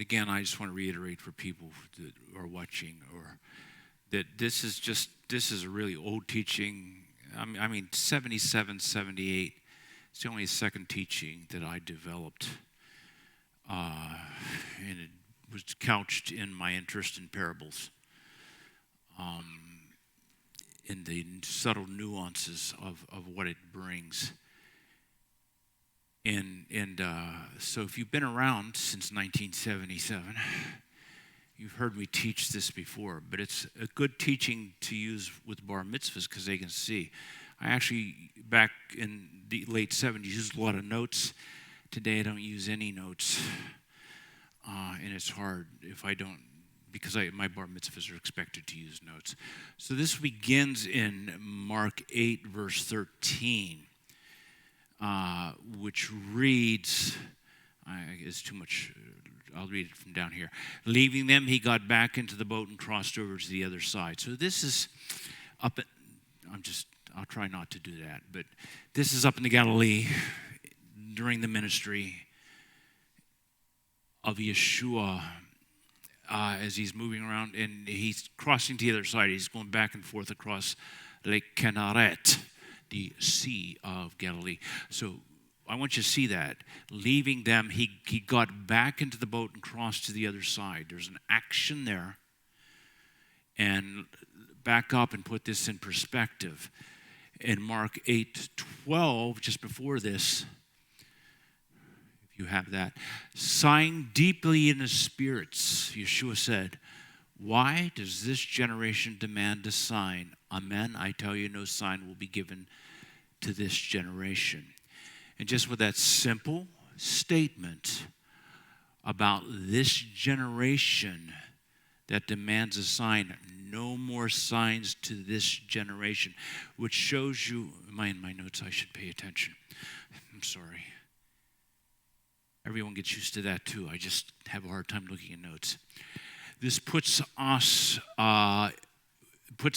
again, I just want to reiterate for people that are watching or that this is a really old teaching. I mean, 77, 78. It's the only second teaching that I developed. And it was couched in my interest in parables. In the subtle nuances of what it brings. And so if you've been around since 1977, you've heard me teach this before, but it's a good teaching to use with bar mitzvahs because they can see. I actually, back in the late 70s, used a lot of notes. Today I don't use any notes, and it's hard if I don't, because my bar mitzvahs are expected to use notes. So this begins in Mark 8, verse 13, which reads, it's too much, I'll read it from down here. Leaving them, he got back into the boat and crossed over to the other side. So this is up at, I'll try not to do that, but this is up in the Galilee during the ministry of Yeshua. As he's moving around, and he's crossing to the other side. He's going back and forth across Lake Kinneret, the Sea of Galilee. So I want you to see that. Leaving them, he got back into the boat and crossed to the other side. There's an action there. And back up and put this in perspective. In Mark 8:12, just before this, you have that. Sighing deeply in his spirits, Yeshua said, why does this generation demand a sign? Amen, I tell you, no sign will be given to this generation. And just with that simple statement about this generation that demands a sign, no more signs to this generation, which shows you, am I in my notes? I should pay attention. I'm sorry. Everyone gets used to that too. I just have a hard time looking at notes. This puts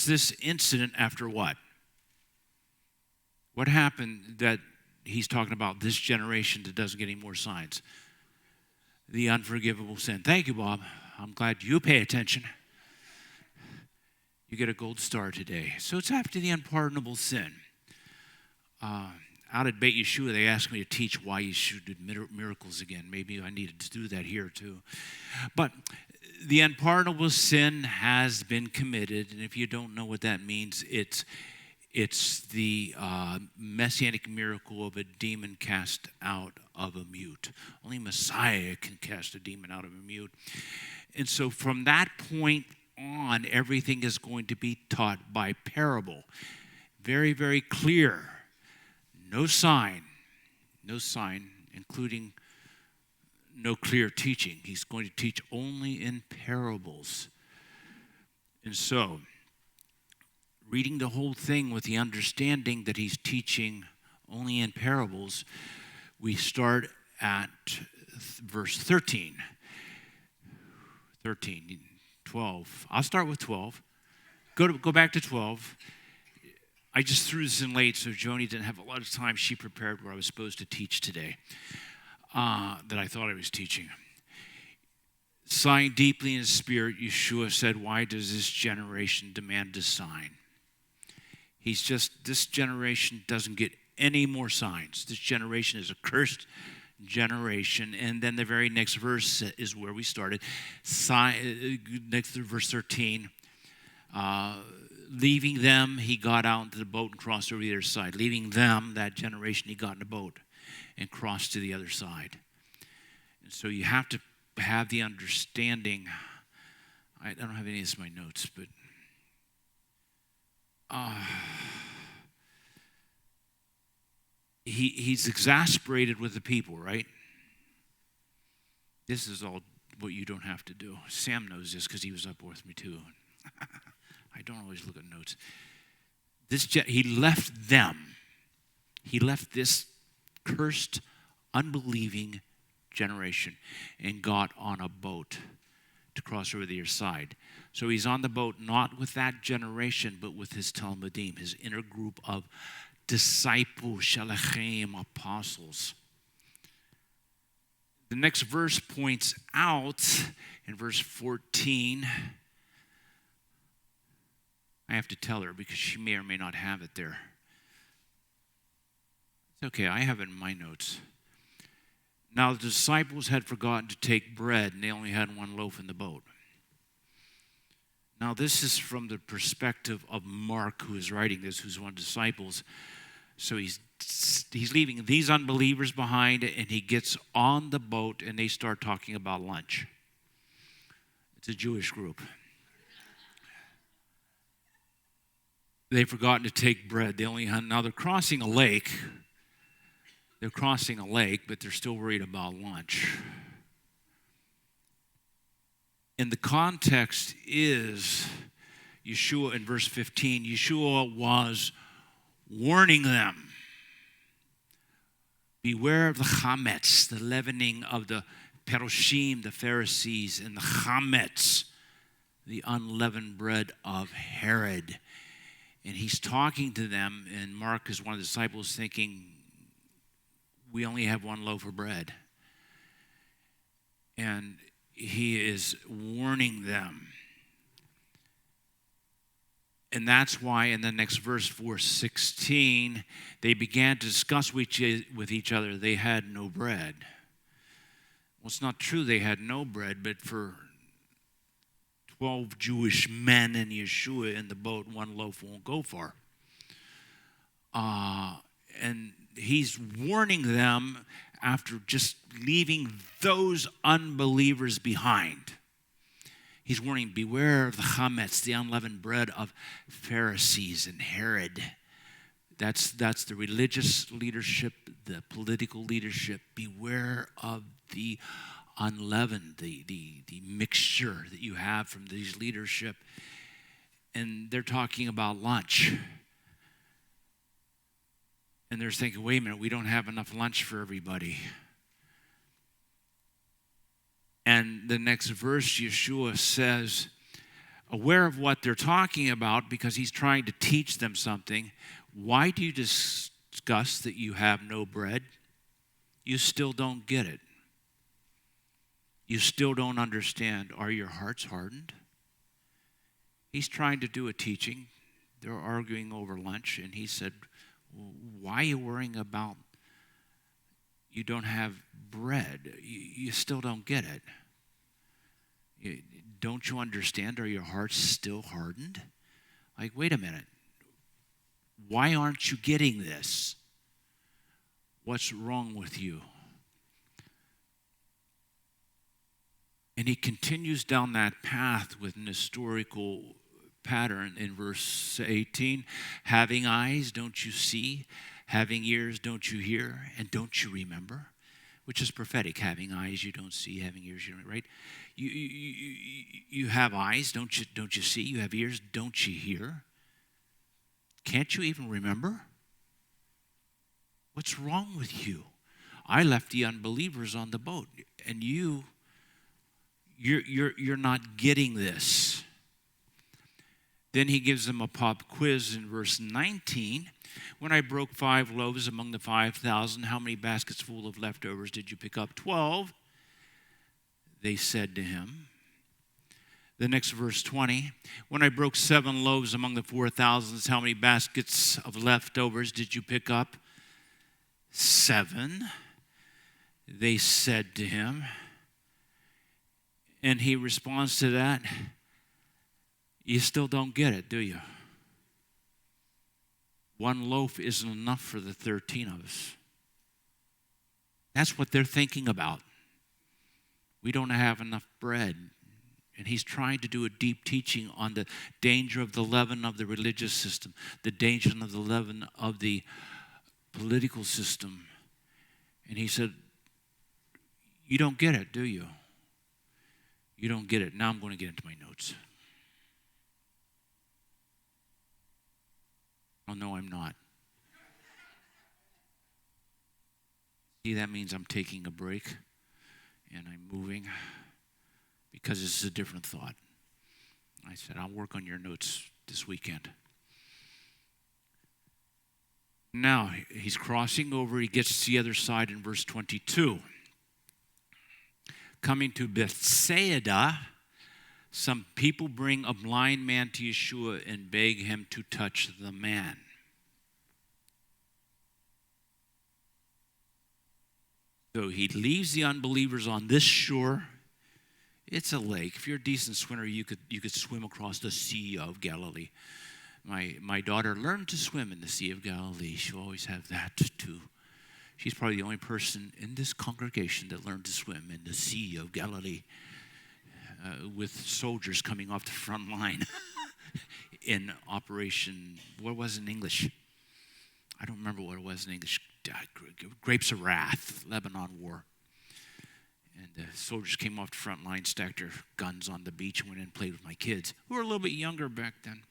this incident after what? What happened that he's talking about this generation that doesn't get any more signs? The unforgivable sin. Thank you, Bob. I'm glad you pay attention. You get a gold star today. So it's after the unpardonable sin. Out at Beit Yeshua, they asked me to teach why Yeshua did miracles again. Maybe I needed to do that here too. But the unpardonable sin has been committed, and if you don't know what that means, it's the messianic miracle of a demon cast out of a mute. Only Messiah can cast a demon out of a mute. And so from that point on, everything is going to be taught by parable. Very, very clear. No sign, including no clear teaching. He's going to teach only in parables. And so, reading the whole thing with the understanding that he's teaching only in parables, we start at verse 13. 12. I'll start with 12. Go back to 12. I just threw this in late, so Joni didn't have a lot of time. She prepared what I was supposed to teach today, that I thought I was teaching. Sighing deeply in his spirit, Yeshua said, why does this generation demand a sign? This generation doesn't get any more signs. This generation is a cursed generation. And then the very next verse is where we started. Next to verse 13. Leaving them, he got out into the boat and crossed over the other side. Leaving them, that generation, he got in the boat and crossed to the other side. And so you have to have the understanding. I don't have any of this in my notes, but he's exasperated with the people, right? This is all what you don't have to do. Sam knows this because he was up with me too. I don't always look at notes. He left them. He left this cursed, unbelieving generation and got on a boat to cross over the other side. So he's on the boat not with that generation, but with his Talmudim, his inner group of disciples, shalachim, apostles. The next verse points out in verse 14. I have to tell her because she may or may not have it there. It's okay, I have it in my notes. Now the disciples had forgotten to take bread, and they only had one loaf in the boat. Now this is from the perspective of Mark, who is writing this, who's one of the disciples. So he's leaving these unbelievers behind, and he gets on the boat, and they start talking about lunch. It's a Jewish group. They've forgotten to take bread. Now they're crossing a lake. They're crossing a lake, but they're still worried about lunch. And the context is Yeshua in verse 15. Yeshua was warning them. Beware of the chametz, the leavening of the peroshim, the Pharisees, and the chametz, the unleavened bread of Herod. And he's talking to them, and Mark is one of the disciples thinking, we only have one loaf of bread. And he is warning them. And that's why in the next verse, verse 16, they began to discuss with each other they had no bread. Well, it's not true they had no bread, but for 12 Jewish men and Yeshua in the boat, one loaf won't go far. And he's warning them after just leaving those unbelievers behind. He's warning, beware of the chametz, the unleavened bread of Pharisees and Herod. That's the religious leadership, the political leadership. Beware of the unleavened, the mixture that you have from these leadership. And they're talking about lunch. And they're thinking, wait a minute, we don't have enough lunch for everybody. And the next verse, Yeshua says, aware of what they're talking about because he's trying to teach them something. Why do you discuss that you have no bread? You still don't get it. You still don't understand. Are your hearts hardened? He's trying to do a teaching. They're arguing over lunch, and he said, why are you worrying about you don't have bread? You still don't get it. Don't you understand? Are your hearts still hardened? Like, wait a minute. Why aren't you getting this? What's wrong with you? And he continues down that path with an historical pattern in verse 18. Having eyes, don't you see? Having ears, don't you hear? And don't you remember? Which is prophetic. Having eyes, you don't see. Having ears, you don't, right? You have eyes, don't you see? You have ears, don't you hear? Can't you even remember? What's wrong with you? I left the unbelievers on the boat, and you're not getting this. Then he gives them a pop quiz in verse 19. When I broke 5 loaves among the 5,000, how many baskets full of leftovers did you pick up? 12. They said to him. The next verse 20. When I broke 7 loaves among the 4,000, how many baskets of leftovers did you pick up? 7. They said to him. And he responds to that, you still don't get it, do you? 1 loaf isn't enough for the 13 of us. That's what they're thinking about. We don't have enough bread. And he's trying to do a deep teaching on the danger of the leaven of the religious system, the danger of the leaven of the political system. And he said, you don't get it, do you? You don't get it. Now I'm going to get into my notes. Oh, no, I'm not. See, that means I'm taking a break and I'm moving because this is a different thought. I said, I'll work on your notes this weekend. Now, he's crossing over. He gets to the other side in verse 22. coming to Bethsaida, some people bring a blind man to Yeshua and beg him to touch the man. So he leaves the unbelievers on this shore. It's a lake. If you're a decent swimmer, you could swim across the Sea of Galilee. My daughter learned to swim in the Sea of Galilee. She'll always have that too. She's probably the only person in this congregation that learned to swim in the Sea of Galilee with soldiers coming off the front line in Operation, what was it in English? I don't remember what it was in English. Grapes of Wrath, Lebanon War. And the soldiers came off the front line, stacked their guns on the beach, and went in and played with my kids, who were a little bit younger back then.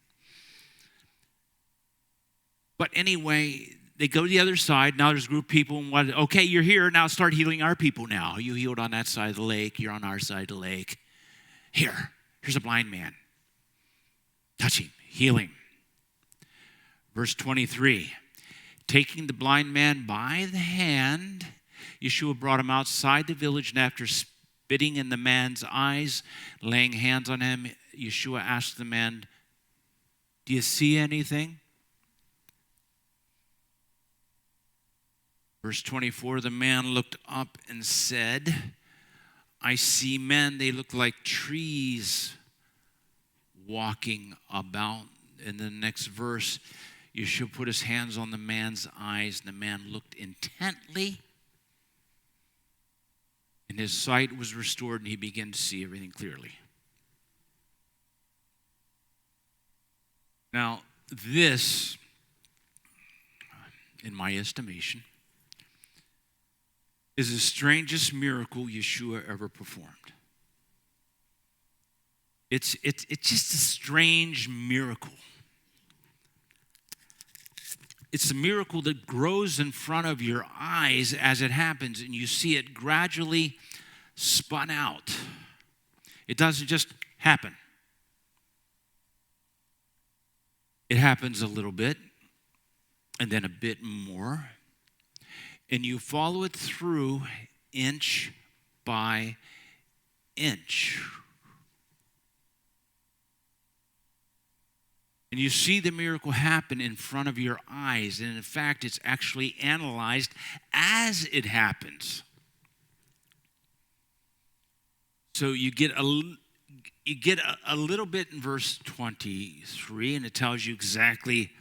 But anyway, they go to the other side. Now there's a group of people. And okay, you're here. Now start healing our people now. You healed on that side of the lake. You're on our side of the lake. Here's a blind man. Touch him. Heal him. Verse 23. Taking the blind man by the hand, Yeshua brought him outside the village, and after spitting in the man's eyes, laying hands on him, Yeshua asked the man, "Do you see anything?" Verse 24, the man looked up and said, "I see men, they look like trees walking about." In the next verse, Yeshua put his hands on the man's eyes, and the man looked intently, and his sight was restored, and he began to see everything clearly. Now, this, in my estimation, is the strangest miracle Yeshua ever performed. It's just a strange miracle. It's a miracle that grows in front of your eyes as it happens, and you see it gradually spun out. It doesn't just happen. It happens a little bit, and then a bit more, and you follow it through inch by inch. And you see the miracle happen in front of your eyes. And in fact, it's actually analyzed as it happens. So you get a little bit in verse 23, and it tells you exactly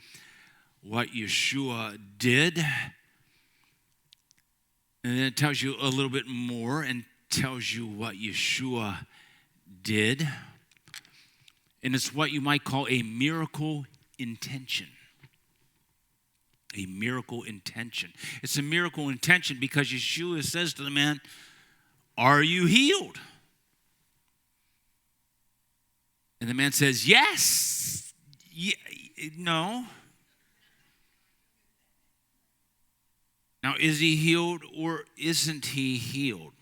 what Yeshua did. And then it tells you a little bit more and tells you what Yeshua did. And it's what you might call a miracle intention. A miracle intention. It's a miracle intention because Yeshua says to the man, "Are you healed?" And the man says, "Yes." No. Now, is he healed or isn't he healed?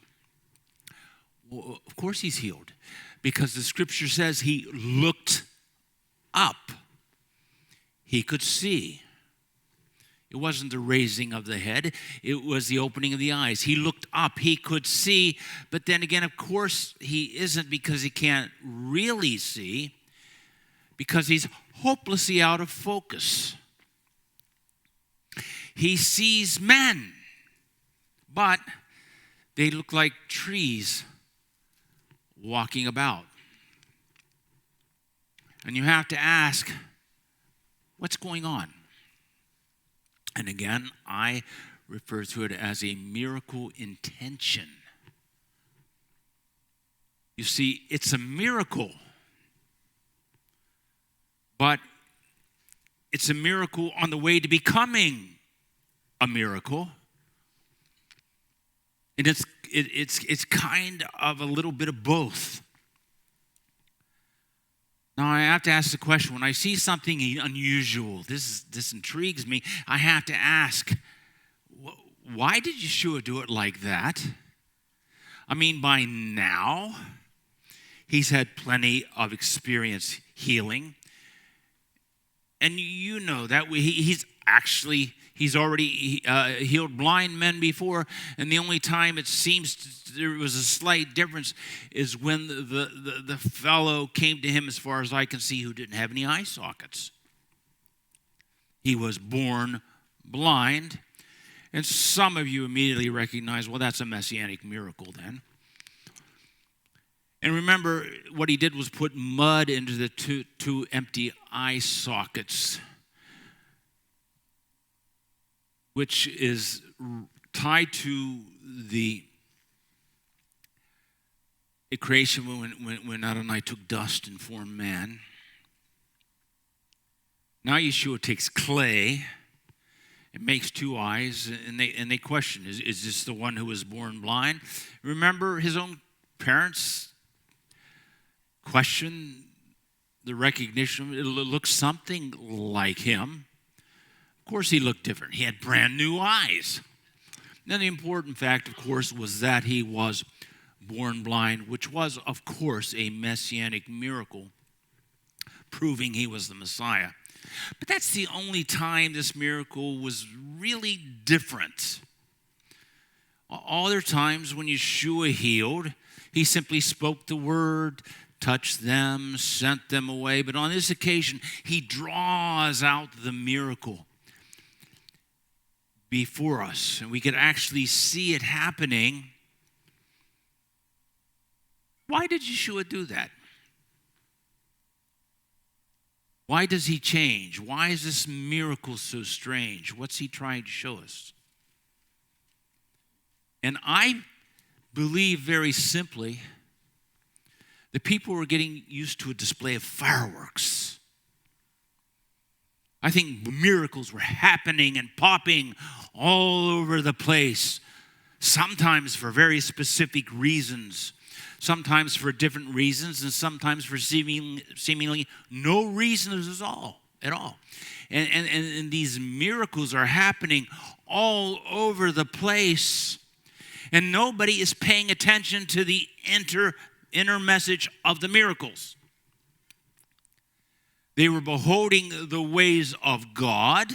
Well, of course he's healed. Because the scripture says he looked up. He could see. It wasn't the raising of the head. It was the opening of the eyes. He looked up. He could see. But then again, of course, he isn't because he can't really see. Because he's hopelessly out of focus. He sees men. But they look like trees walking about. And you have to ask, what's going on? And again, I refer to it as a miracle intention. You see, it's a miracle. But it's a miracle on the way to becoming a miracle. And it's kind of a little bit of both. Now I have to ask the question, when I see something unusual, this intrigues me, I have to ask, why did Yeshua do it like that? I mean, by now, he's had plenty of experience healing. And you know that he's Actually, he's already healed blind men before, and the only time it seems there was a slight difference is when the fellow came to him, as far as I can see, who didn't have any eye sockets. He was born blind, and some of you immediately recognize, well, that's a messianic miracle then. And remember, what he did was put mud into the two empty eye sockets, which is tied to the creation when Adonai took dust and formed man. Now Yeshua takes clay and makes two eyes, and they question, is this the one who was born blind? Remember, his own parents question the recognition. It looks something like him. Of course, he looked different. He had brand new eyes. Then the important fact, of course, was that he was born blind, which was, of course, a messianic miracle, proving he was the Messiah. But that's the only time this miracle was really different. All other times when Yeshua healed, he simply spoke the word, touched them, sent them away. But on this occasion, he draws out the miracle before us, and we could actually see it happening. Why did Yeshua do that? Why does he change? Why is this miracle so strange? What's he trying to show us? And I believe very simply, the people were getting used to a display of fireworks. I think miracles were happening and popping all over the place, sometimes for very specific reasons, sometimes for different reasons, and sometimes for seemingly no reasons at all. And these miracles are happening all over the place, and nobody is paying attention to the inner message of the miracles. They were beholding the ways of God.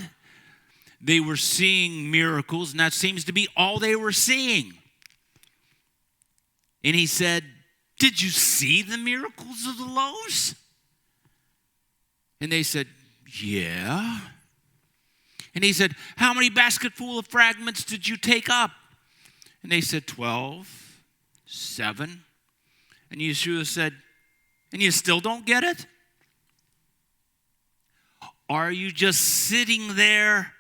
They were seeing miracles, and that seems to be all they were seeing. And he said, "Did you see the miracles of the loaves?" And they said, "Yeah." And he said, "How many basketful of fragments did you take up?" And they said, 12, 7. And Yeshua said, "And you still don't get it? Are you just sitting there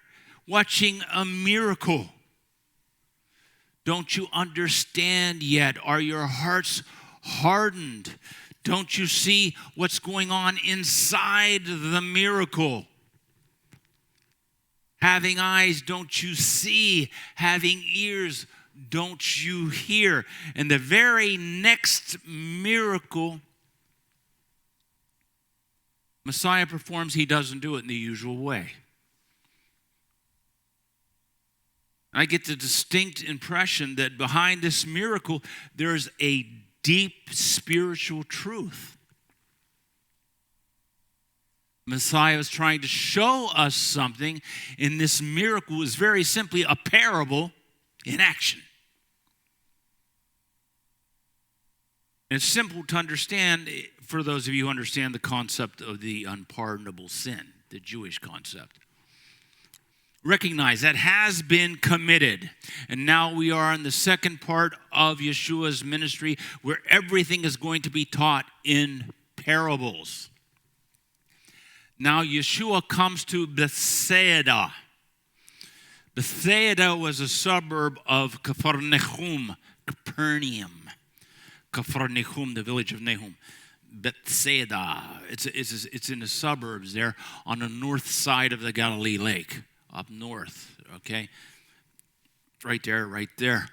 watching a miracle? Don't you understand yet? Are your hearts hardened? Don't you see what's going on inside the miracle? Having eyes, don't you see? Having ears, don't you hear?" And the very next miracle Messiah performs, he doesn't do it in the usual way. I get the distinct impression that behind this miracle, there's a deep spiritual truth. Messiah is trying to show us something, and this miracle is very simply a parable in action. And it's simple to understand for those of you who understand the concept of the unpardonable sin, the Jewish concept. Recognize that has been committed. And now we are in the second part of Yeshua's ministry where everything is going to be taught in parables. Now Yeshua comes to Bethsaida. Bethsaida was a suburb of Capernaum, the village of Nahum. Bethsaida. It's in the suburbs there on the north side of the Galilee Lake, up north, okay? Right there.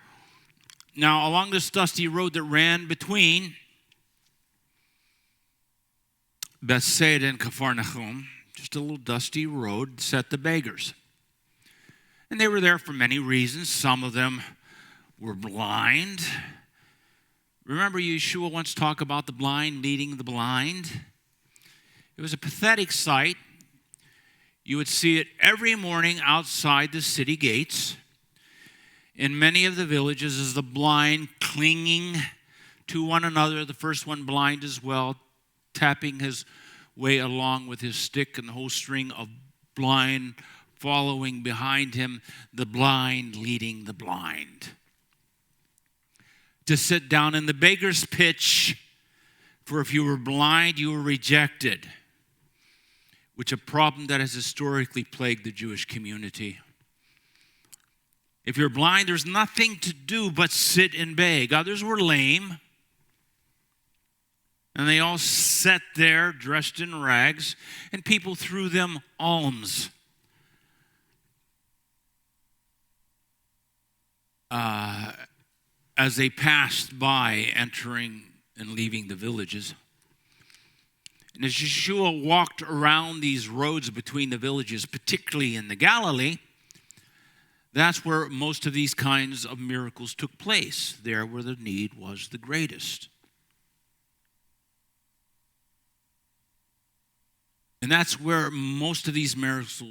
Now, along this dusty road that ran between Bethsaida and Capernaum, just a little dusty road, sat the beggars. And they were there for many reasons. Some of them were blind. Remember, Yeshua once talked about the blind leading the blind. It was a pathetic sight. You would see it every morning outside the city gates. In many of the villages is the blind clinging to one another, the first one blind as well, tapping his way along with his stick, and the whole string of blind following behind him, the blind leading the blind. To sit down in the beggar's pitch, for if you were blind, you were rejected, which is a problem that has historically plagued the Jewish community. If you're blind, there's nothing to do but sit and beg. Others were lame, and they all sat there dressed in rags, and people threw them alms. As they passed by, entering and leaving the villages. And as Yeshua walked around these roads between the villages, particularly in the Galilee, that's where most of these kinds of miracles took place, there where the need was the greatest. And that's where most of these miracles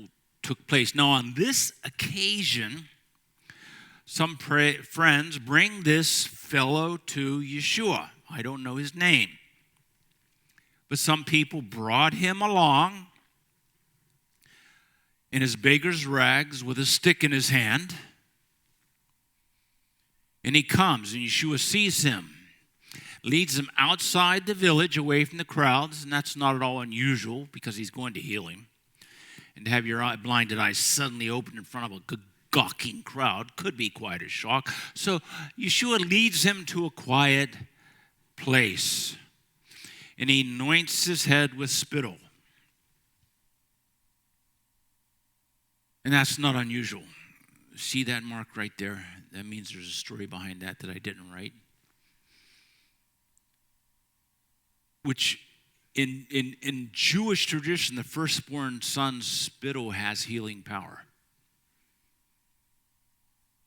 took place. Now, on this occasion, some friends bring this fellow to Yeshua. I don't know his name. But some people brought him along in his beggar's rags with a stick in his hand. And he comes, and Yeshua sees him, leads him outside the village away from the crowds, and that's not at all unusual because he's going to heal him. And to have your blinded eyes suddenly open in front of a gawking crowd could be quite a shock. So Yeshua leads him to a quiet place, and he anoints his head with spittle. And that's not unusual. See that mark right there? That means there's a story behind that I didn't write. Which in Jewish tradition, the firstborn son's spittle has healing power.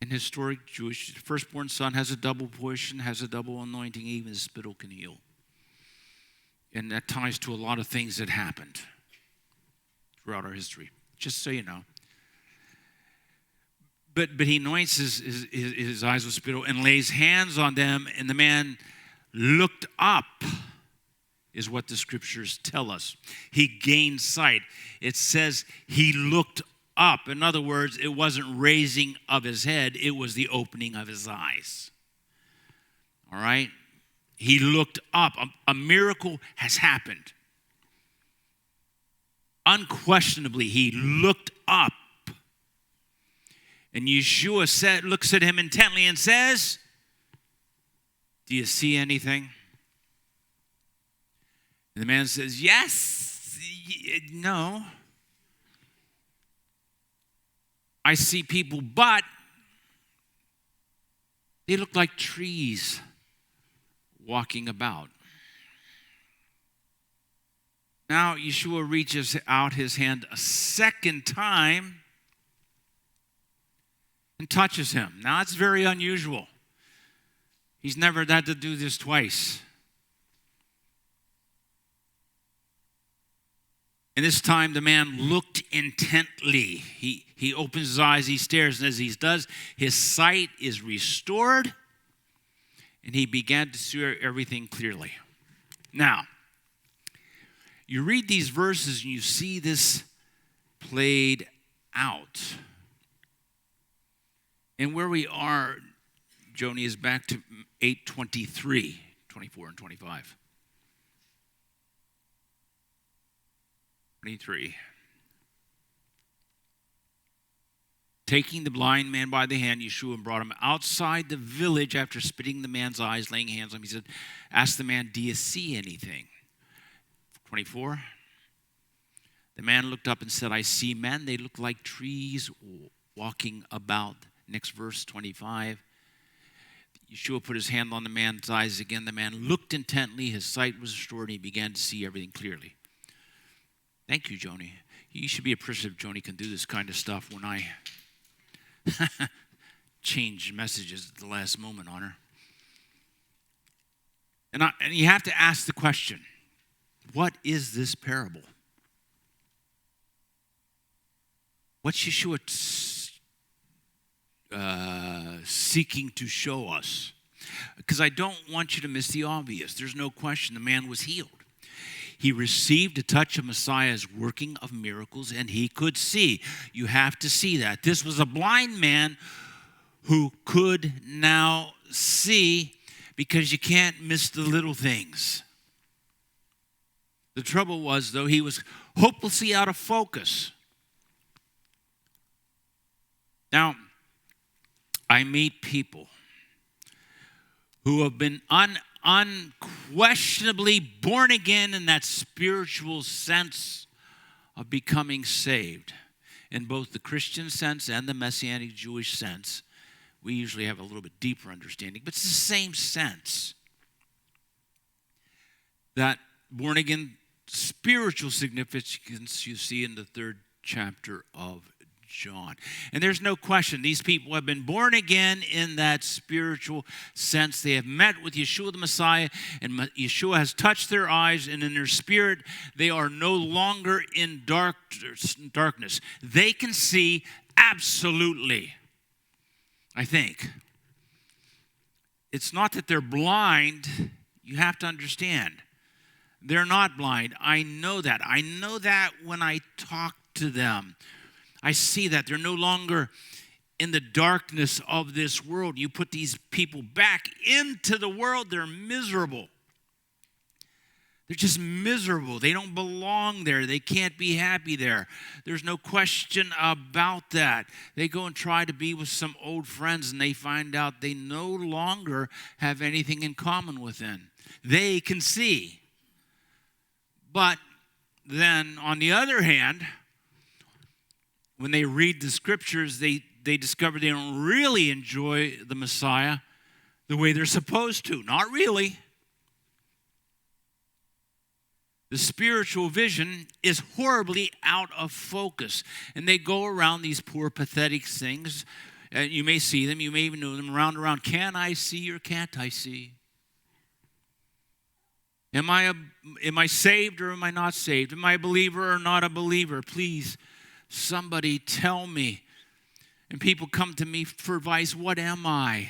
In historic Jewish, the firstborn son has a double portion, has a double anointing, even the spittle can heal. And that ties to a lot of things that happened throughout our history, just so you know. But he anoints his eyes with spittle and lays hands on them, and the man looked up, is what the scriptures tell us. He gained sight. It says he looked up. In other words, it wasn't raising of his head, it was the opening of his eyes. All right? He looked up. A miracle has happened. Unquestionably, he looked up. And Yeshua looks at him intently and says, "Do you see anything?" And the man says, "Yes, no. I see people, but they look like trees walking about." Now Yeshua reaches out his hand a second time and touches him. Now it's very unusual. He's never had to do this twice. And this time the man looked intently. He opens his eyes, he stares, and as he does, his sight is restored, and he began to see everything clearly. Now, you read these verses and you see this played out. And where we are, Joni, is back to 8:23, 24 and 25. 23. Taking the blind man by the hand, Yeshua brought him outside the village after spitting the man's eyes, laying hands on him. He said, ask the man, "Do you see anything?" 24. The man looked up and said, "I see men. They look like trees walking about." Next verse, 25. Yeshua put his hand on the man's eyes again. The man looked intently. His sight was restored, and he began to see everything clearly. Thank you, Joni. You should be appreciative Joni can do this kind of stuff when I change messages at the last moment on her. And you have to ask the question, what is this parable? What's Yeshua seeking to show us? Because I don't want you to miss the obvious. There's no question the man was healed. He received a touch of Messiah's working of miracles, and he could see. You have to see that. This was a blind man who could now see, because you can't miss the little things. The trouble was, though, he was hopelessly out of focus. Now, I meet people who have been unquestionably born again in that spiritual sense of becoming saved. In both the Christian sense and the Messianic Jewish sense, we usually have a little bit deeper understanding, but it's the same sense. That born again spiritual significance you see in the 3rd chapter of John. And there's no question, these people have been born again in that spiritual sense. They have met with Yeshua the Messiah, and Yeshua has touched their eyes, and in their spirit, they are no longer in darkness. They can see absolutely, I think. It's not that they're blind. You have to understand. They're not blind. I know that. I know that when I talk to them. I see that they're no longer in the darkness of this world. You put these people back into the world, they're miserable. They're just miserable. They don't belong there. They can't be happy there. There's no question about that. They go and try to be with some old friends, and they find out they no longer have anything in common with them. They can see. But then, on the other hand, when they read the scriptures, they discover they don't really enjoy the Messiah the way they're supposed to. Not really. The spiritual vision is horribly out of focus. And they go around these poor, pathetic things. And you may see them, you may even know them around. Can I see or can't I see? Am I saved or am I not saved? Am I a believer or not a believer? Please, somebody tell me. And people come to me for advice. What am I?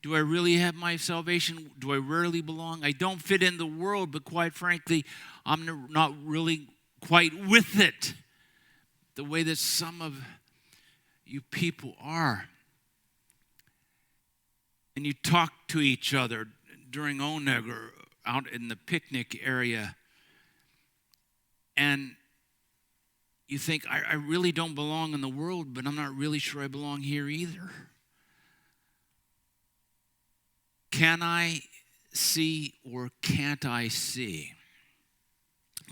Do I really have my salvation? Do I really belong? I don't fit in the world, but quite frankly, I'm not really quite with it the way that some of you people are. And you talk to each other during Oneg or out in the picnic area, and you think, I really don't belong in the world, but I'm not really sure I belong here either. Can I see or can't I see?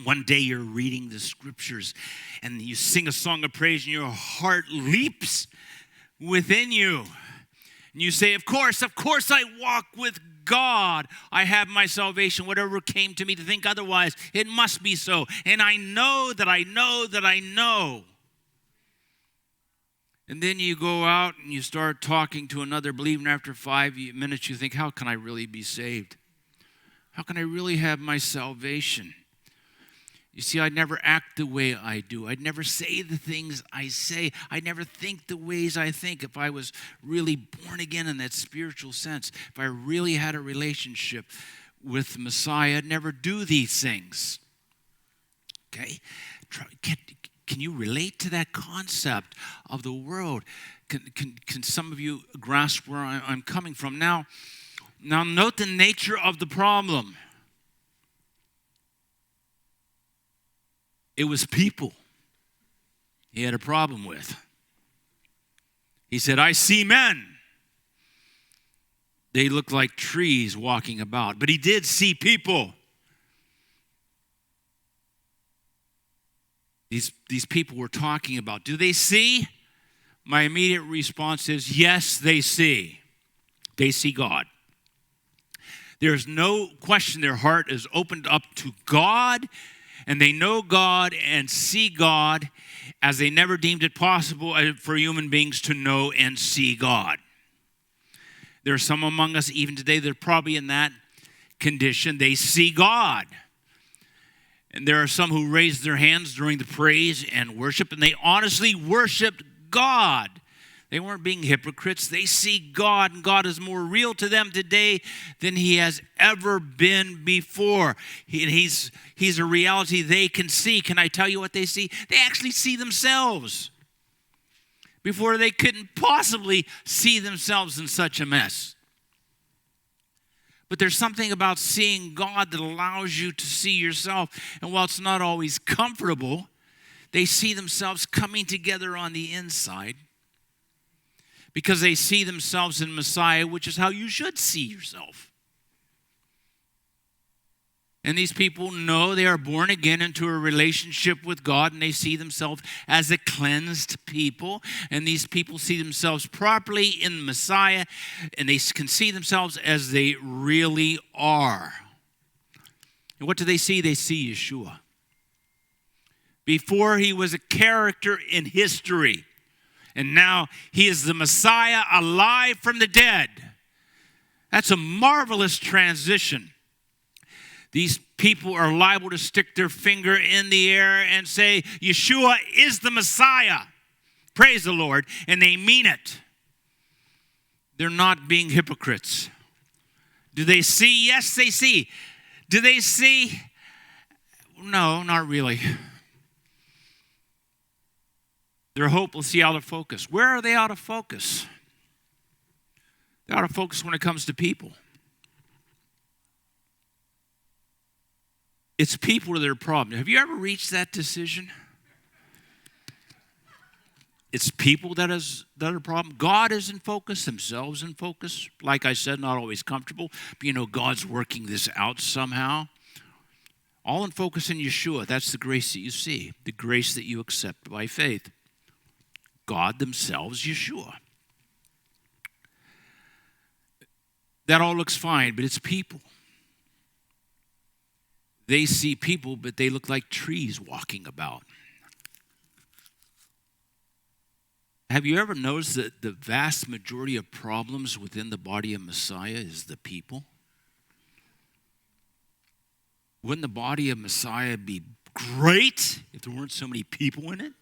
One day you're reading the scriptures and you sing a song of praise and your heart leaps within you. And you say, of course I walk with God. I have my salvation. Whatever came to me to think otherwise, it must be so. And I know that I know that I know. And then you go out and you start talking to another believer, and after 5 minutes you think, how can I really be saved? How can I really have my salvation? You see, I'd never act the way I do. I'd never say the things I say. I'd never think the ways I think. If I was really born again in that spiritual sense, if I really had a relationship with the Messiah, I'd never do these things. Okay? Can you relate to that concept of the world? Can some of you grasp where I'm coming from? Now note the nature of the problem. It was people he had a problem with. He said, I see men. They look like trees walking about. But he did see people. These people we're talking about, do they see? My immediate response is, yes, they see. They see God. There's no question their heart is opened up to God, and they know God and see God as they never deemed it possible for human beings to know and see God. There are some among us even today that are probably in that condition. They see God. And there are some who raised their hands during the praise and worship, and they honestly worshiped God. They weren't being hypocrites. They see God, and God is more real to them today than he has ever been before. He's a reality they can see. Can I tell you what they see? They actually see themselves. Before, they couldn't possibly see themselves in such a mess. But there's something about seeing God that allows you to see yourself. And while it's not always comfortable, they see themselves coming together on the inside because they see themselves in Messiah, which is how you should see yourself. And these people know they are born again into a relationship with God, and they see themselves as a cleansed people. And these people see themselves properly in Messiah, and they can see themselves as they really are. And what do they see? They see Yeshua. Before, he was a character in history, and now he is the Messiah alive from the dead. That's a marvelous transition. These people are liable to stick their finger in the air and say, Yeshua is the Messiah. Praise the Lord. And they mean it. They're not being hypocrites. Do they see? Yes, they see. Do they see? No, not really. They're hopelessly out of focus. Where are they out of focus? They're out of focus when it comes to people. It's people that are a problem. Have you ever reached that decision? It's people that are a problem. God is in focus, themselves in focus. Like I said, not always comfortable, but God's working this out somehow. All in focus in Yeshua. That's the grace that you see, the grace that you accept by faith. God themselves, Yeshua. That all looks fine, but it's people. They see people, but they look like trees walking about. Have you ever noticed that the vast majority of problems within the body of Messiah is the people? Wouldn't the body of Messiah be great if there weren't so many people in it?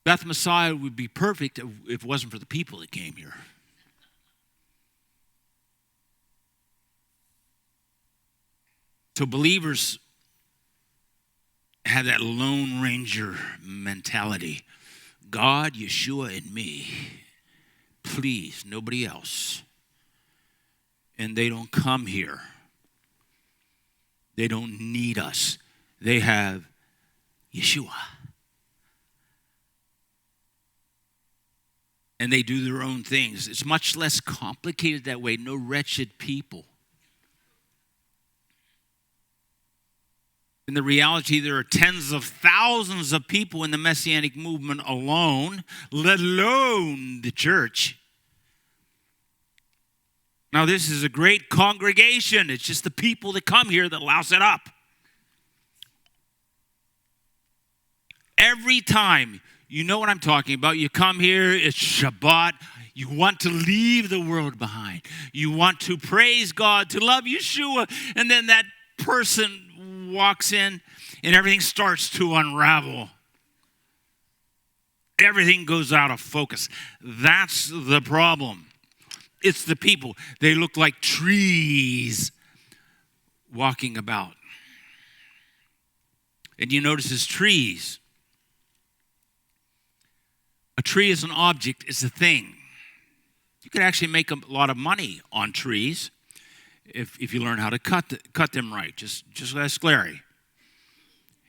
Beth Messiah would be perfect if it wasn't for the people that came here. So believers have that Lone Ranger mentality. God, Yeshua, and me. Please, nobody else. And they don't come here. They don't need us. They have Yeshua. And they do their own things. It's much less complicated that way. No wretched people. In the reality, there are tens of thousands of people in the Messianic movement alone, let alone the church. Now, this is a great congregation. It's just the people that come here that louse it up. Every time, you know what I'm talking about. You come here, it's Shabbat. You want to leave the world behind. You want to praise God, to love Yeshua. And then that person walks in and everything starts to unravel. Everything goes out of focus. That's the problem. It's the people. They look like trees walking about. And you notice as trees. A tree is an object, it's a thing. You could actually make a lot of money on trees if you learn how to cut them right. Just ask Larry.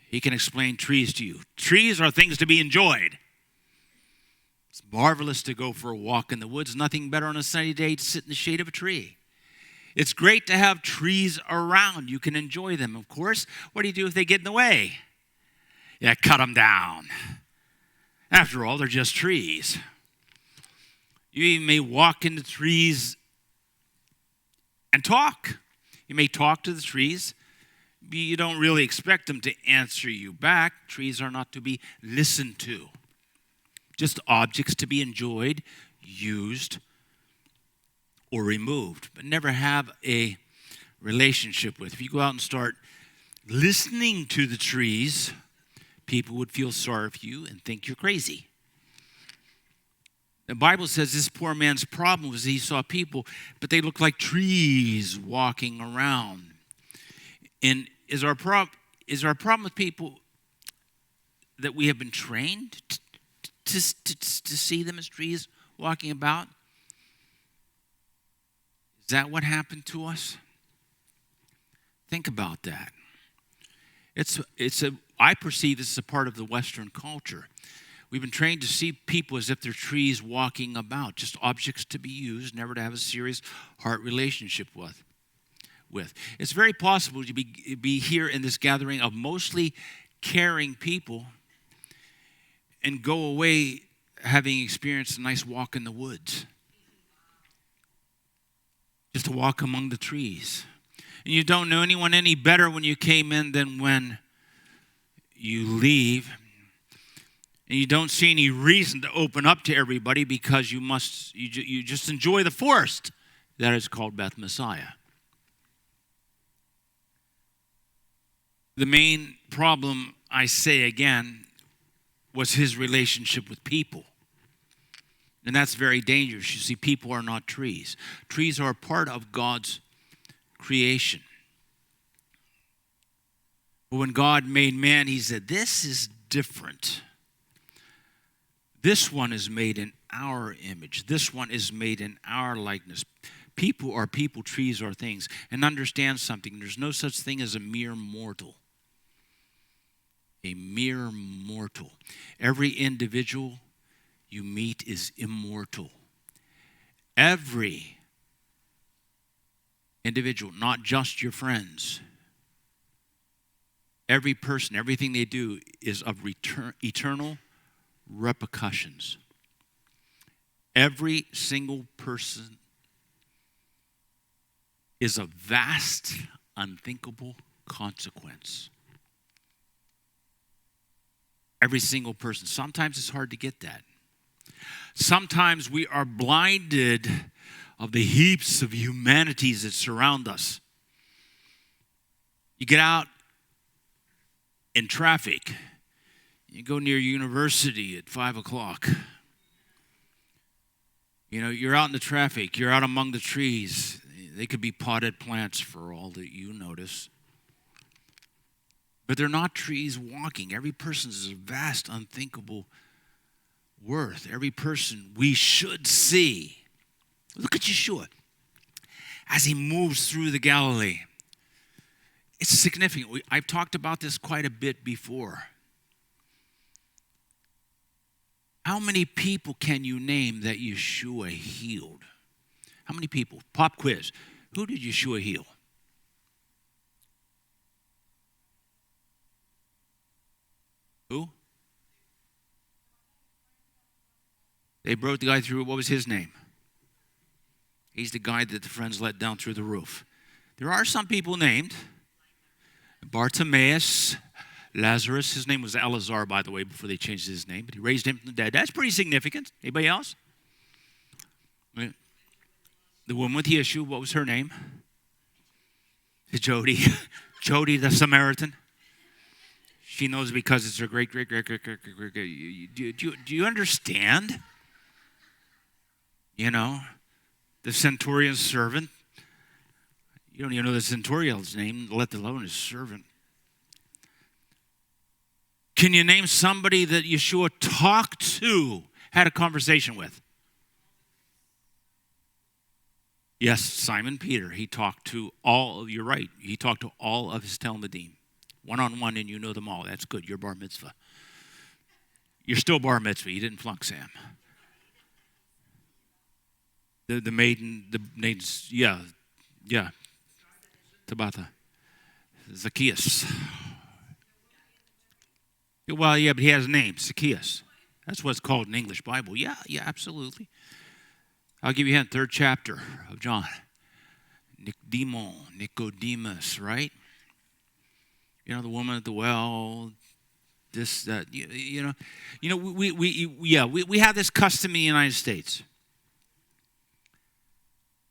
He can explain trees to you. Trees are things to be enjoyed. It's marvelous to go for a walk in the woods. Nothing better on a sunny day to sit in the shade of a tree. It's great to have trees around. You can enjoy them. Of course, what do you do if they get in the way? Yeah, cut them down. After all, they're just trees. You even may walk into trees and talk. You may talk to the trees. You don't really expect them to answer you back. Trees are not to be listened to. Just objects to be enjoyed, used, or removed. But never have a relationship with. If you go out and start listening to the trees, people would feel sorry for you and think you're crazy. The Bible says this poor man's problem was he saw people, but they looked like trees walking around. And is our problem with people that we have been trained to see them as trees walking about? Is that what happened to us? Think about that. I perceive this as a part of the Western culture. We've been trained to see people as if they're trees walking about, just objects to be used, never to have a serious heart relationship with. It's very possible to be here in this gathering of mostly caring people and go away having experienced a nice walk in the woods. Just to walk among the trees. And you don't know anyone any better when you came in than when you leave. And you don't see any reason to open up to everybody because you just enjoy the forest that is called Beth Messiah. The main problem, I say again, was his relationship with people. And that's very dangerous. You see, people are not trees. Trees are a part of God's creation. But when God made man, he said, this is different. This one is made in our image. This one is made in our likeness. People are people, trees are things. And understand something. There's no such thing as a mere mortal. A mere mortal. Every individual you meet is immortal. Every individual, not just your friends. Every person, everything they do is of eternal repercussions. Every single person is a vast, unthinkable consequence. Every single person. Sometimes it's hard to get that. Sometimes we are blinded of the heaps of humanities that surround us. You get out in traffic. You go near university at 5 o'clock. You know, you're out in the traffic. You're out among the trees. They could be potted plants for all that you notice. But they're not trees walking. Every person is a vast, unthinkable worth. Every person we should see. Look at Yeshua as he moves through the Galilee. It's significant. I've talked about this quite a bit before. How many people can you name that Yeshua healed? How many people? Pop quiz. Who did Yeshua heal? Who? They brought the guy through. What was his name? He's the guy that the friends let down through the roof. There are some people named Bartimaeus, Lazarus. His name was Eleazar, by the way, before they changed his name. But he raised him from the dead. That's pretty significant. Anybody else? The woman with the issue, what was her name? Jody. Jody the Samaritan. She knows because it's her great. Do you understand? You know, the centurion's servant. You don't even know the centurion's name, let alone his servant. Can you name somebody that Yeshua talked to, had a conversation with? Yes, Simon Peter. He talked to you're right, he talked to all of his Talmudim. One-on-one, and you know them all. That's good. You're bar mitzvah. You're still bar mitzvah. You didn't flunk, Sam. The maidens, yeah. Tabitha. Zacchaeus. Well, yeah, but he has a name, Zacchaeus. That's what it's called in the English Bible. Yeah, absolutely. I'll give you a hint. 3rd chapter of John. Nicodemus, right? You know, the woman at the well, this, that, we have this custom in the United States.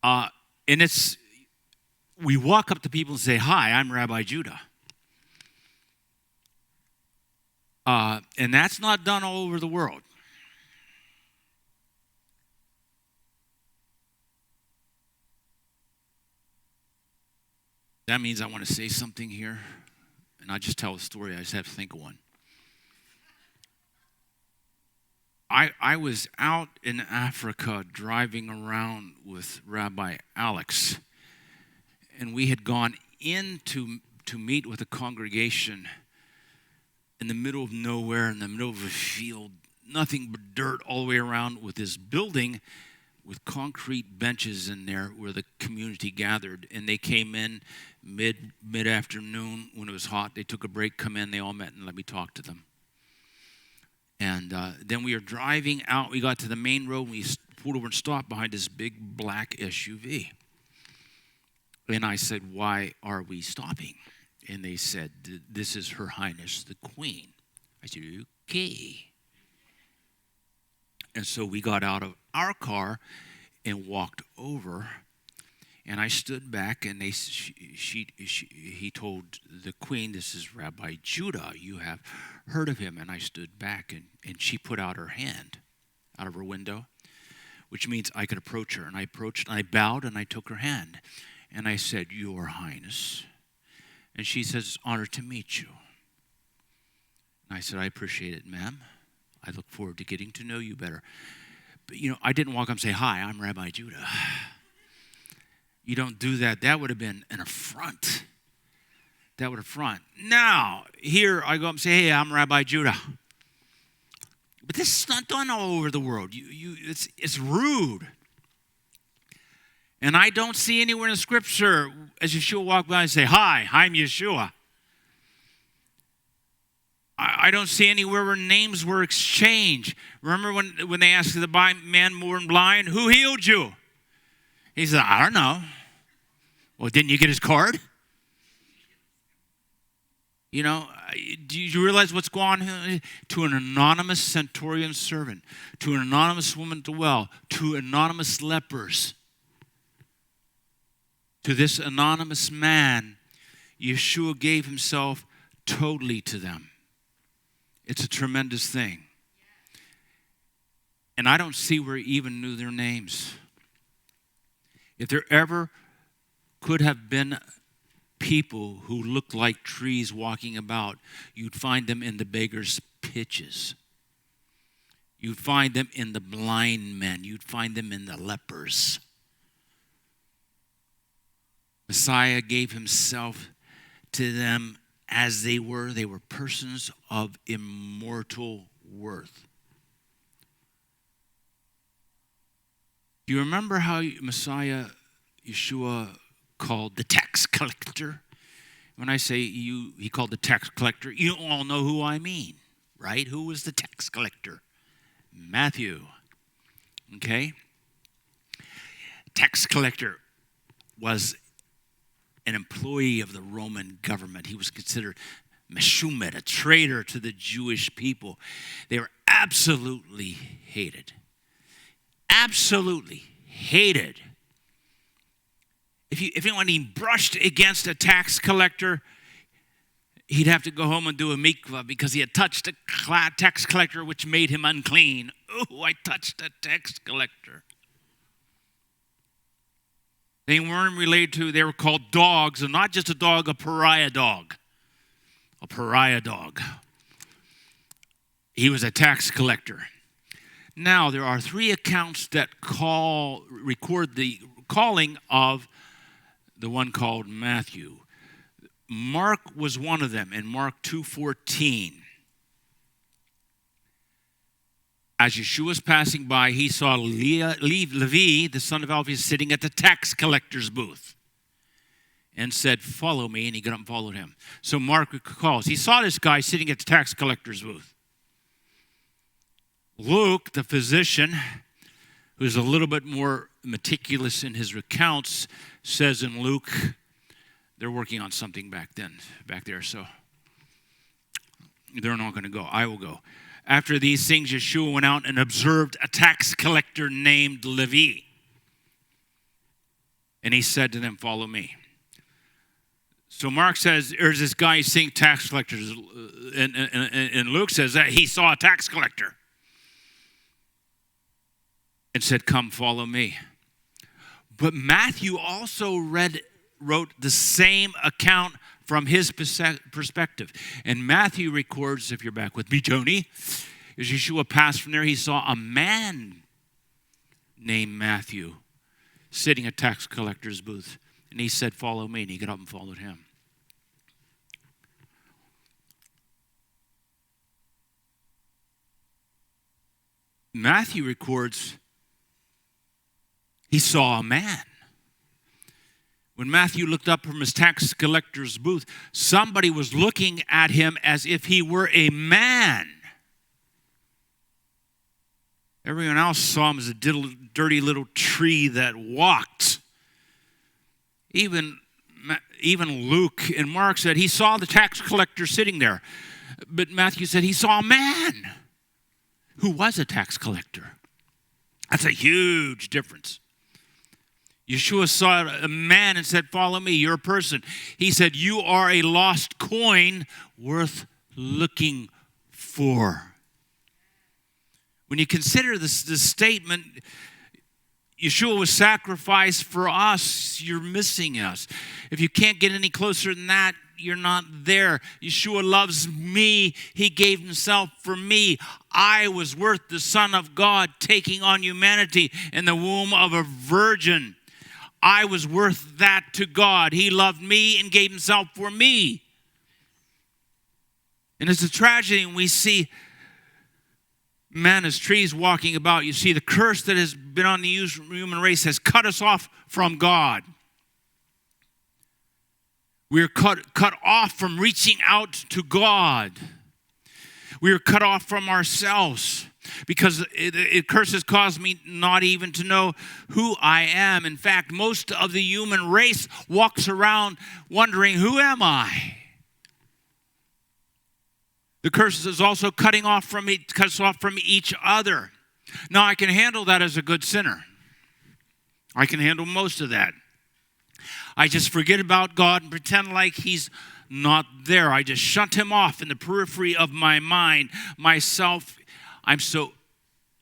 And it's we walk up to people and say, "Hi, I'm Rabbi Judah." And that's not done all over the world. That means I want to say something here, and not just tell a story. I just have to think of one. I was out in Africa driving around with Rabbi Alex, and we had gone in to meet with a congregation in the middle of nowhere, in the middle of a field, nothing but dirt all the way around, with this building with concrete benches in there where the community gathered. And they came in mid-afternoon when it was hot. They took a break, come in, they all met and let me talk to them. And then we were driving out. We got to the main road. And we pulled over and stopped behind this big black SUV. And I said, "Why are we stopping?" And they said, "This is Her Highness the Queen." I said, "Okay." And so we got out of our car and walked over. And I stood back, and he told the Queen, "This is Rabbi Judah. You have heard of him." And I stood back, and she put out her hand out of her window, which means I could approach her. And I approached, and I bowed, and I took her hand. And I said, "Your Highness." And she says, "Honored to meet you." And I said, "I appreciate it, ma'am. I look forward to getting to know you better." But, I didn't walk up and say, "Hi, I'm Rabbi Judah." You don't do that. That would have been an affront. That would affront. Now, here I go up and say, "Hey, I'm Rabbi Judah." But this is not done all over the world. It's rude. And I don't see anywhere in the scripture as Yeshua walked by and say, "Hi, I'm Yeshua." I don't see anywhere where names were exchanged. Remember when they asked the man born blind, "Who healed you?" He said, "I don't know." "Well, didn't you get his card?" Do you realize what's going on? To an anonymous centurion servant, to an anonymous woman at the well, to anonymous lepers, to this anonymous man, Yeshua gave himself totally to them. It's a tremendous thing. And I don't see where he even knew their names. If there ever could have been people who looked like trees walking about, you'd find them in the beggars' pitches. You'd find them in the blind men. You'd find them in the lepers. Messiah gave himself to them as they were. They were persons of immortal worth. Do you remember how Messiah, Yeshua, called the tax collector? When I say he called the tax collector, you all know who I mean, right? Who was the tax collector? Matthew. Okay? Tax collector was an employee of the Roman government. He was considered meshumet, a traitor to the Jewish people. They were absolutely hated. Absolutely hated. If anyone even brushed against a tax collector, he'd have to go home and do a mikvah because he had touched a tax collector, which made him unclean. Oh, I touched a tax collector. They weren't related to, they were called dogs, and not just a dog, a pariah dog. A pariah dog. He was a tax collector. Now, there are 3 accounts that record the calling of the one called Matthew. Mark was one of them in Mark 2:14. As Yeshua was passing by, he saw Levi, the son of Alphaeus, sitting at the tax collector's booth and said, "Follow me," and he got up and followed him. So Mark recalls, he saw this guy sitting at the tax collector's booth. Luke, the physician, who's a little bit more meticulous in his recounts, says in Luke, they're working on something back there, so they're not going to go. I will go. After these things, Yeshua went out and observed a tax collector named Levi. And he said to them, "Follow me." So Mark says there's this guy seeing tax collectors, and Luke says that he saw a tax collector and said, "Come, follow me." But Matthew also wrote the same account from his perspective. And Matthew records, if you're back with me, Tony, as Yeshua passed from there, he saw a man named Matthew sitting at a tax collector's booth. And he said, "Follow me." And he got up and followed him. Matthew records he saw a man. When Matthew looked up from his tax collector's booth, somebody was looking at him as if he were a man. Everyone else saw him as a dirty little tree that walked. Even Luke and Mark said he saw the tax collector sitting there. But Matthew said he saw a man who was a tax collector. That's a huge difference. Yeshua saw a man and said, "Follow me, you're a person." He said, "You are a lost coin worth looking for." When you consider this statement, Yeshua was sacrificed for us, you're missing us. If you can't get any closer than that, you're not there. Yeshua loves me. He gave himself for me. I was worth the Son of God taking on humanity in the womb of a virgin. I was worth that to God. He loved me and gave himself for me. And it's a tragedy when we see men as trees walking about. You see, the curse that has been on the human race has cut us off from God. We're cut off from reaching out to God. We are cut off from ourselves because it curses caused me not even to know who I am. In fact, most of the human race walks around wondering, who am I? The curse is also cuts off from each other. Now, I can handle that as a good sinner. I can handle most of that. I just forget about God and pretend like he's not there. I just shut him off in the periphery of my mind. Myself, I'm so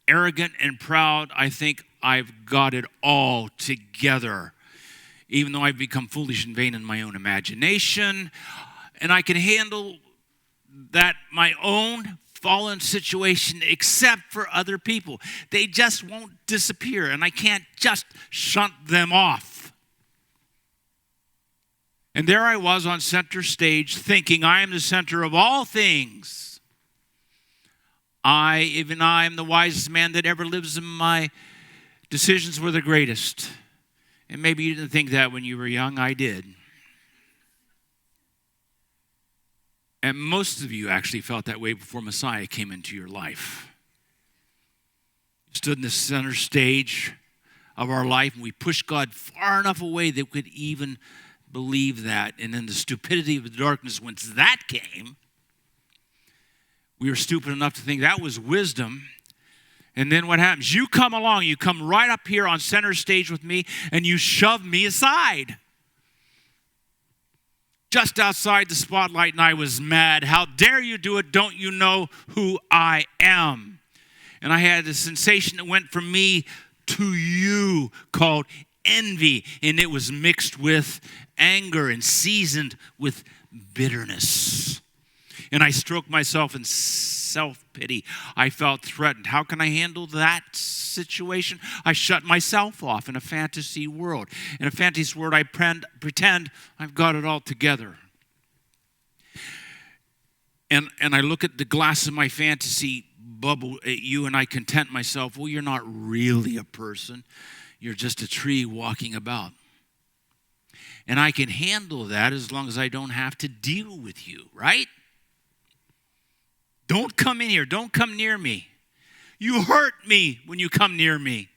arrogant and proud, I think I've got it all together. Even though I've become foolish and vain in my own imagination. And I can handle that my own fallen situation except for other people. They just won't disappear, and I can't just shut them off. And there I was on center stage thinking I am the center of all things. I am the wisest man that ever lives, and my decisions were the greatest. And maybe you didn't think that when you were young. I did. And most of you actually felt that way before Messiah came into your life. You stood in the center stage of our life, and we pushed God far enough away that we could even believe that. And in the stupidity of the darkness, once that came, we were stupid enough to think that was wisdom. And then what happens? You come along, you come right up here on center stage with me, and you shove me aside. Just outside the spotlight, and I was mad. How dare you do it? Don't you know who I am? And I had a sensation that went from me to you called envy, and it was mixed with anger and seasoned with bitterness. And I stroked myself in self-pity. I felt threatened. How can I handle that situation? I shut myself off in a fantasy world. In a fantasy world, I pretend I've got it all together. And I look at the glass of my fantasy bubble at you, and I content myself. Well, you're not really a person. You're just a tree walking about. And I can handle that as long as I don't have to deal with you, right? Don't come in here. Don't come near me. You hurt me when you come near me.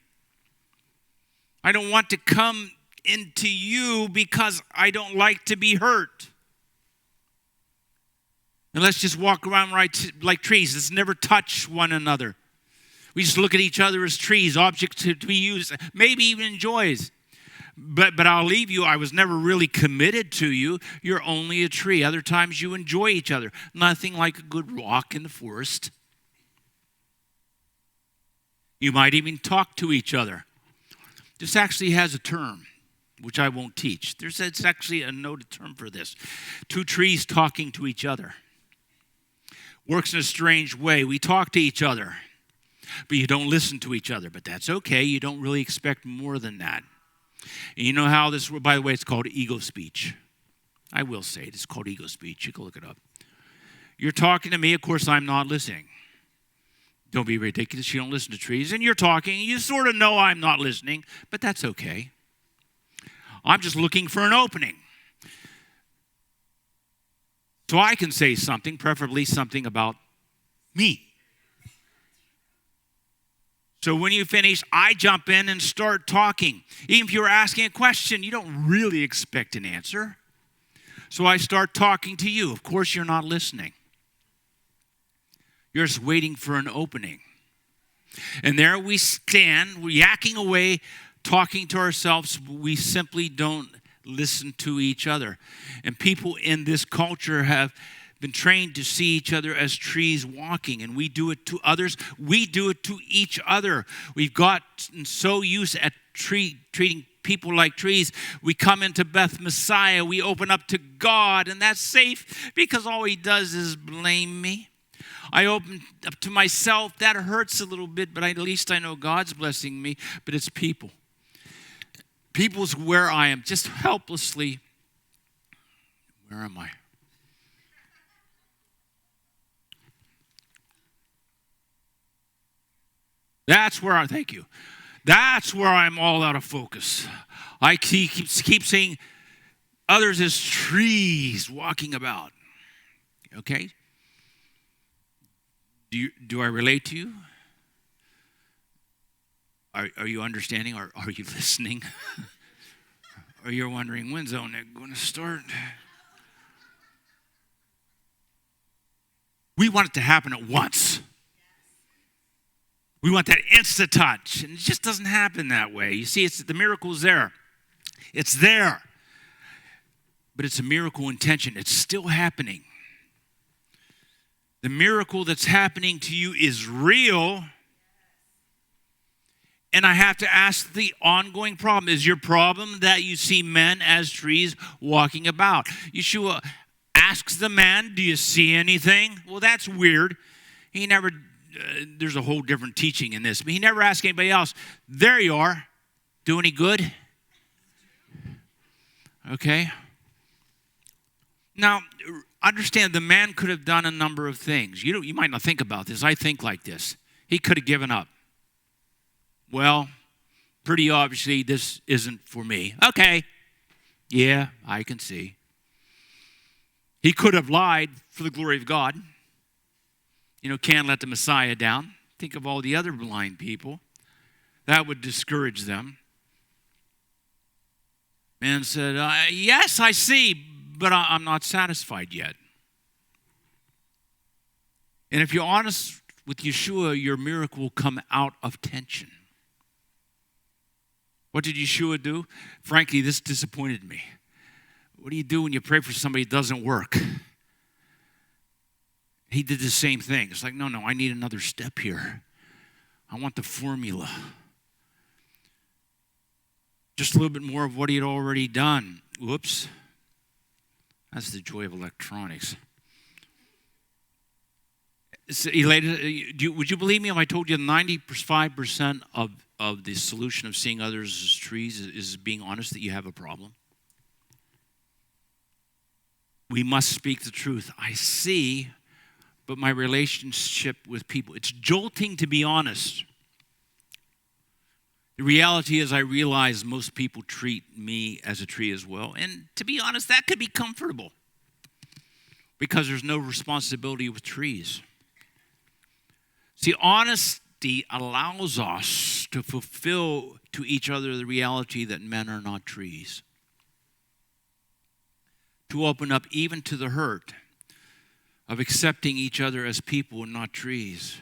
I don't want to come into you because I don't like to be hurt. And let's just walk around like trees. Let's never touch one another. We just look at each other as trees, objects to be used, maybe even enjoys. But I'll leave you. I was never really committed to you. You're only a tree. Other times you enjoy each other. Nothing like a good walk in the forest. You might even talk to each other. This actually has a term, which I won't teach. It's actually a noted term for this. Two trees talking to each other. Works in a strange way. We talk to each other, but you don't listen to each other. But that's okay. You don't really expect more than that. And you know how this, by the way, it's called ego speech. I will say it. It's called ego speech. You can look it up. You're talking to me. Of course, I'm not listening. Don't be ridiculous. You don't listen to trees. And you're talking. You sort of know I'm not listening, but that's okay. I'm just looking for an opening. So I can say something, preferably something about me. So when you finish, I jump in and start talking. Even if you're asking a question, you don't really expect an answer. So I start talking to you. Of course, you're not listening. You're just waiting for an opening. And there we stand, we're yakking away, talking to ourselves. We simply don't listen to each other. And people in this culture have been trained to see each other as trees walking, and we do it to others. We do it to each other. We've gotten so used at treating people like trees. We come into Beth Messiah. We open up to God, and that's safe because all he does is blame me. I open up to myself. That hurts a little bit, but at least I know God's blessing me. But it's people. People's where I am, just helplessly. Where am I? Thank you. That's where I'm all out of focus. I keep seeing others as trees walking about. Okay? Do I relate to you? Are you understanding? Are you listening? Or you're wondering, when's Onek going to start? We want it to happen at once. We want that instant touch, and it just doesn't happen that way. You see, the miracle's there. It's there. But it's a miracle intention. It's still happening. The miracle that's happening to you is real. And I have to ask the ongoing problem. Is your problem that you see men as trees walking about? Yeshua asks the man, do you see anything? Well, that's weird. He never, there's a whole different teaching in this. But he never asked anybody else, there you are. Do any good? Okay. Now, understand the man could have done a number of things. You might not think about this. I think like this. He could have given up. Well, pretty obviously, this isn't for me. Okay. Yeah, I can see. He could have lied for the glory of God. Can't let the Messiah down. Think of all the other blind people. That would discourage them. Man said, yes, I see, but I'm not satisfied yet. And if you're honest with Yeshua, your miracle will come out of tension. What did Yeshua do? Frankly, this disappointed me. What do you do when you pray for somebody that doesn't work? He did the same thing. It's like, no, I need another step here. I want the formula. Just a little bit more of what he had already done. Whoops. That's the joy of electronics. So, would you believe me if I told you 95% of the solution of seeing others as trees is being honest that you have a problem? We must speak the truth. I see, but my relationship with people, it's jolting to be honest. The reality is I realize most people treat me as a tree as well. And to be honest, that could be comfortable because there's no responsibility with trees. See, honesty allows us to fulfill to each other the reality that men are not trees. To open up even to the hurt of accepting each other as people and not trees.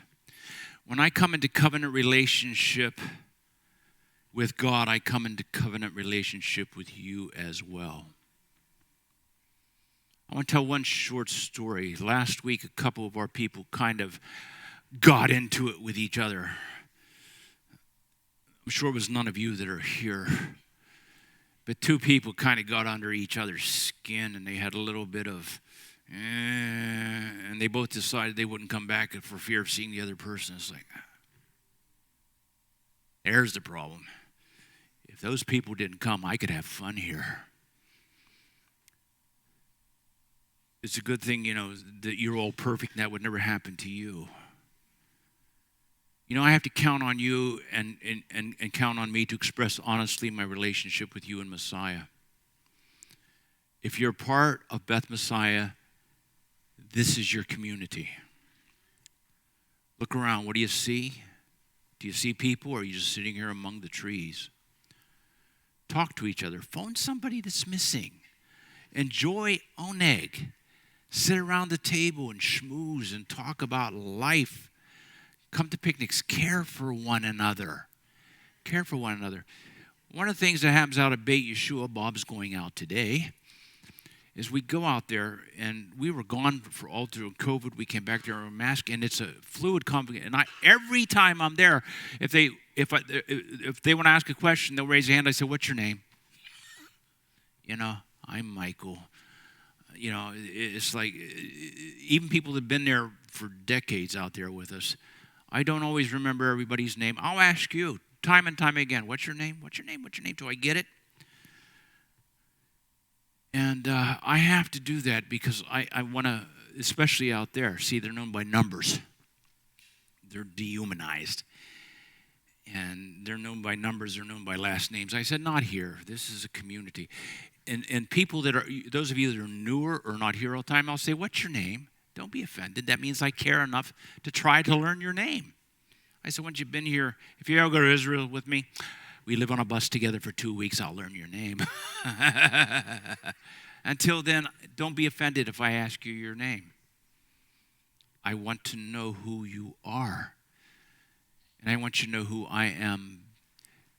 When I come into covenant relationship with God, I come into covenant relationship with you as well. I want to tell one short story. Last week, a couple of our people kind of got into it with each other. I'm sure it was none of you that are here. But two people kind of got under each other's skin, and they had a little bit of, and they both decided they wouldn't come back for fear of seeing the other person. It's like, there's the problem. If those people didn't come, I could have fun here. It's a good thing, that you're all perfect and that would never happen to you. I have to count on you and count on me to express honestly my relationship with you and Messiah. If you're part of Beth Messiah, this is your community. Look around. What do you see? Do you see people, or are you just sitting here among the trees? Talk to each other. Phone somebody that's missing. Enjoy oneg. Sit around the table and schmooze and talk about life. Come to picnics. Care for one another. Care for one another. One of the things that happens out at Beit Yeshua, Bob's going out today, is we go out there, and we were gone for all through COVID. We came back there on a mask, and it's a fluid conversation. And every time I'm there, if they want to ask a question, they'll raise a hand. I say, "What's your name?" I'm Michael. It's like even people that have been there for decades out there with us. I don't always remember everybody's name. I'll ask you time and time again, "What's your name? What's your name? What's your name?" Do I get it? And I have to do that because I want to, especially out there, see, they're known by numbers. They're dehumanized. And they're known by numbers, they're known by last names. I said, not here. This is a community. And people that are, those of you that are newer or not here all the time, I'll say, "What's your name?" Don't be offended. That means I care enough to try to learn your name. I said, once you've been here, if you ever go to Israel with me, we live on a bus together for 2 weeks, I'll learn your name. Until then, don't be offended if I ask you your name. I want to know who you are. And I want you to know who I am.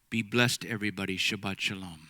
Be blessed, everybody. Shabbat shalom.